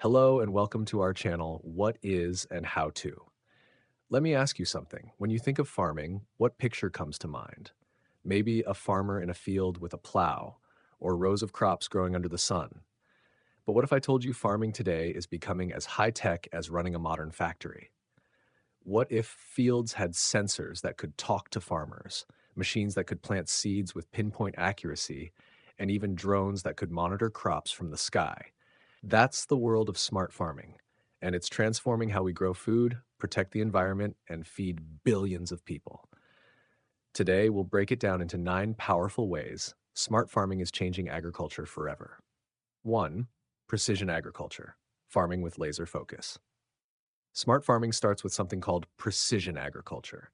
Hello and welcome to our channel, What is and How to. Let me ask you something. When you think of farming, what picture comes to mind? Maybe a farmer in a field with a plow, or rows of crops growing under the sun. But what if I told you farming today is becoming as high-tech as running a modern factory? What if fields had sensors that could talk to farmers, machines that could plant seeds with pinpoint accuracy, and even drones that could monitor crops from the sky? That's the world of smart farming, and it's transforming how we grow food, protect the environment, and feed billions of people. Today, we'll break it down into 9 powerful ways smart farming is changing agriculture forever. 1. Precision agriculture, farming with laser focus. Smart farming starts with something called precision agriculture.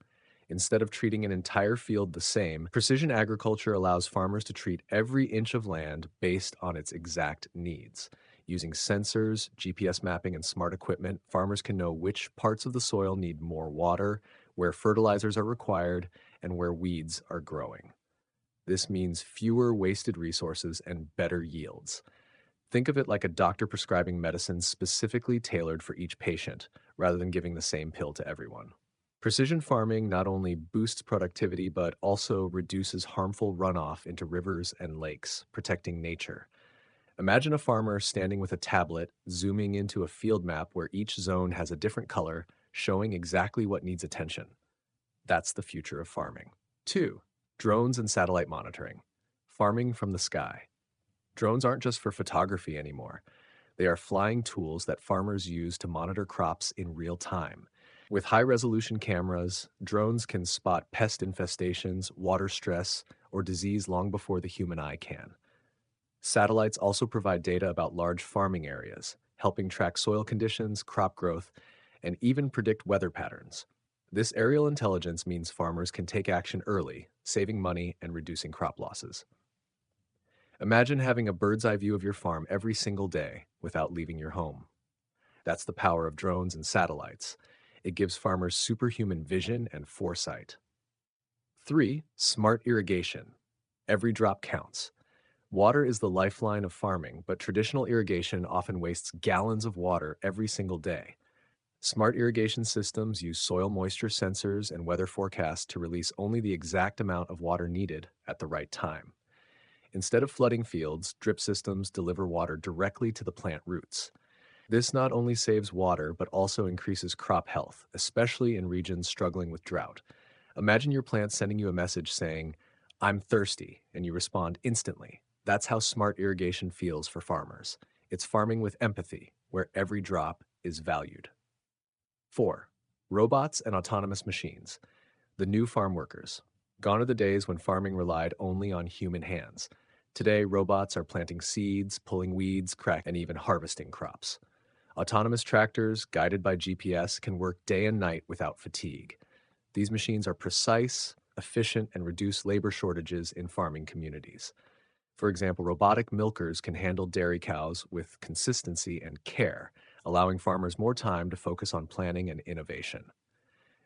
Instead of treating an entire field the same, precision agriculture allows farmers to treat every inch of land based on its exact needs. Using sensors, GPS mapping, and smart equipment, farmers can know which parts of the soil need more water, where fertilizers are required, and where weeds are growing. This means fewer wasted resources and better yields. Think of it like a doctor prescribing medicine specifically tailored for each patient, rather than giving the same pill to everyone. Precision farming not only boosts productivity but also reduces harmful runoff into rivers and lakes, protecting nature. Imagine a farmer standing with a tablet, zooming into a field map where each zone has a different color, showing exactly what needs attention. That's the future of farming. 2. Drones and satellite monitoring. Farming from the sky. Drones aren't just for photography anymore. They are flying tools that farmers use to monitor crops in real time. With high-resolution cameras, drones can spot pest infestations, water stress, or disease long before the human eye can. Satellites also provide data about large farming areas, helping track soil conditions, crop growth, and even predict weather patterns. This aerial intelligence means farmers can take action early, saving money and reducing crop losses. Imagine having a bird's eye view of your farm every single day without leaving your home. That's the power of drones and satellites. It gives farmers superhuman vision and foresight. 3. Smart irrigation. Every drop counts. Water is the lifeline of farming, but traditional irrigation often wastes gallons of water every single day. Smart irrigation systems use soil moisture sensors and weather forecasts to release only the exact amount of water needed at the right time. Instead of flooding fields, drip systems deliver water directly to the plant roots. This not only saves water, but also increases crop health, especially in regions struggling with drought. Imagine your plant sending you a message saying, "I'm thirsty," and you respond instantly. That's how smart irrigation feels for farmers. It's farming with empathy, where every drop is valued. 4. Robots and autonomous machines. The new farm workers. Gone are the days when farming relied only on human hands. Today, robots are planting seeds, pulling weeds, and even harvesting crops. Autonomous tractors, guided by GPS, can work day and night without fatigue. These machines are precise, efficient, and reduce labor shortages in farming communities. For example, robotic milkers can handle dairy cows with consistency and care, allowing farmers more time to focus on planning and innovation.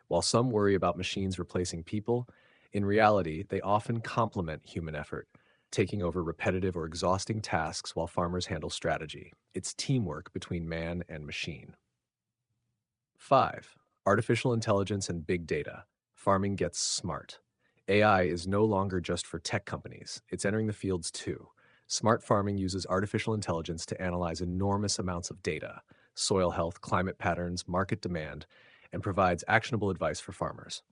While some worry about machines replacing people, in reality, they often complement human effort, taking over repetitive or exhausting tasks while farmers handle strategy. It's teamwork between man and machine. 5. Artificial intelligence and big data. Farming gets smart. AI is no longer just for tech companies. It's entering the fields too. Smart farming uses artificial intelligence to analyze enormous amounts of data, soil health, climate patterns, market demand, and provides actionable advice for farmers.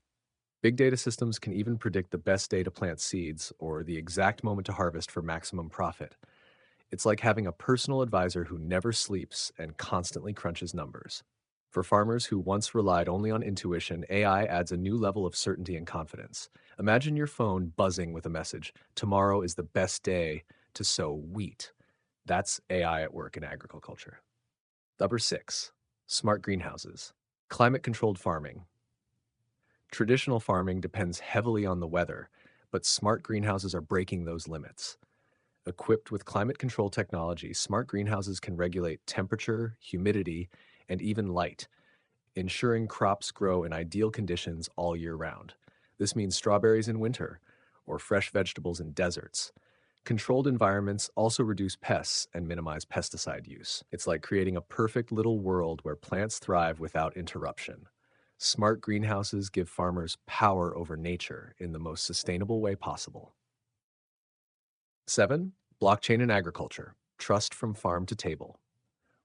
Big data systems can even predict the best day to plant seeds or the exact moment to harvest for maximum profit. It's like having a personal advisor who never sleeps and constantly crunches numbers. For farmers who once relied only on intuition, AI adds a new level of certainty and confidence. Imagine your phone buzzing with a message, "Tomorrow is the best day to sow wheat." That's AI at work in agriculture. Number 6. Smart greenhouses. Climate-controlled farming. Traditional farming depends heavily on the weather, but smart greenhouses are breaking those limits. Equipped with climate control technology, smart greenhouses can regulate temperature, humidity, and even light, ensuring crops grow in ideal conditions all year round. This means strawberries in winter or fresh vegetables in deserts. Controlled environments also reduce pests and minimize pesticide use. It's like creating a perfect little world where plants thrive without interruption. Smart greenhouses give farmers power over nature in the most sustainable way possible. 7. Blockchain in agriculture. Trust from farm to table.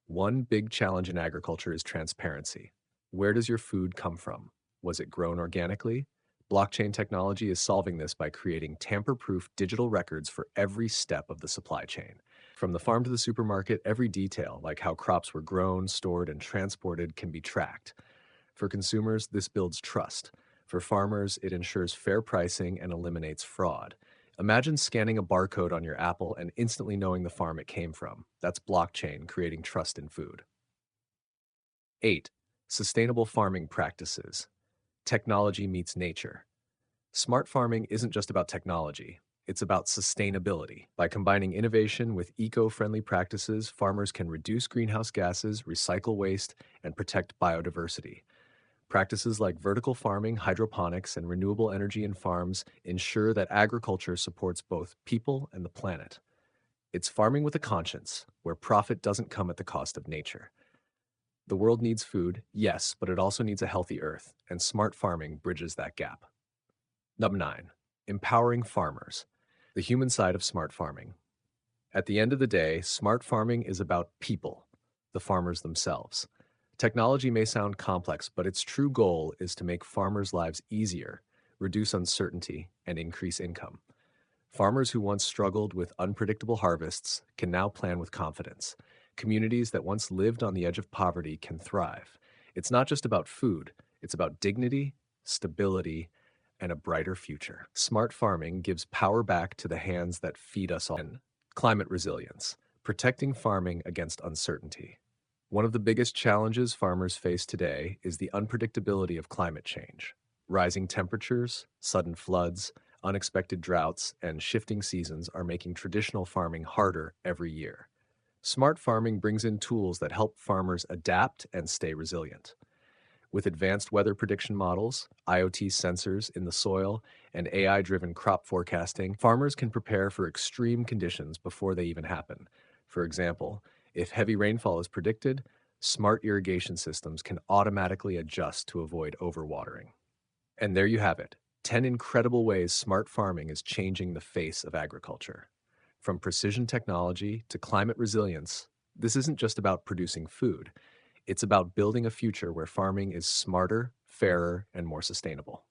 One big challenge in agriculture is transparency. Where does your food come from? Was it grown organically? Blockchain technology is solving this by creating tamper proof digital records for every step of the supply chain. From the farm to the supermarket, every detail, like how crops were grown, stored, and transported, can be tracked. For consumers, this builds trust. For farmers, it ensures fair pricing and eliminates fraud. Imagine scanning a barcode on your apple and instantly knowing the farm it came from. That's blockchain creating trust in food. 8. Sustainable farming practices. Technology meets nature. Smart farming isn't just about technology, it's about sustainability. By combining innovation with eco friendly practices, farmers can reduce greenhouse gases, recycle waste, and protect biodiversity. Practices like vertical farming, hydroponics, and renewable energy in farms ensure that agriculture supports both people and the planet. It's farming with a conscience, where profit doesn't come at the cost of nature. The world needs food, yes, but it also needs a healthy earth, and smart farming bridges that gap. Number 9. Empowering farmers. The human side of smart farming. At the end of the day, smart farming is about people, the farmers themselves. Technology may sound complex, but its true goal is to make farmers' lives easier, reduce uncertainty, and increase income. Farmers who once struggled with unpredictable harvests can now plan with confidence. Communities that once lived on the edge of poverty can thrive. It's not just about food, it's about dignity, stability, and a brighter future. Smart farming gives power back to the hands that feed us all. And climate resilience, protecting farming against uncertainty. One of the biggest challenges farmers face today is the unpredictability of climate change. Rising temperatures, sudden floods, unexpected droughts, and shifting seasons are making traditional farming harder every year. Smart farming brings in tools that help farmers adapt and stay resilient. With advanced weather prediction models, IoT sensors in the soil, and AI-driven crop forecasting, farmers can prepare for extreme conditions before they even happen. For example, if heavy rainfall is predicted, smart irrigation systems can automatically adjust to avoid overwatering. And there you have it, 10 incredible ways smart farming is changing the face of agriculture. From precision technology to climate resilience, this isn't just about producing food. It's about building a future where farming is smarter, fairer, and more sustainable.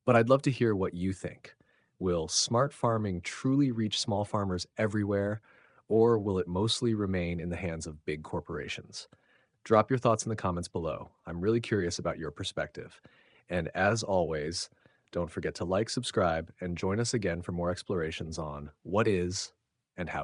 But I'd love to hear what you think. Will smart farming truly reach small farmers everywhere, or will it mostly remain in the hands of big corporations? Drop your thoughts in the comments below. I'm really curious about your perspective. And as always, don't forget to like, subscribe, and join us again for more explorations on what is and how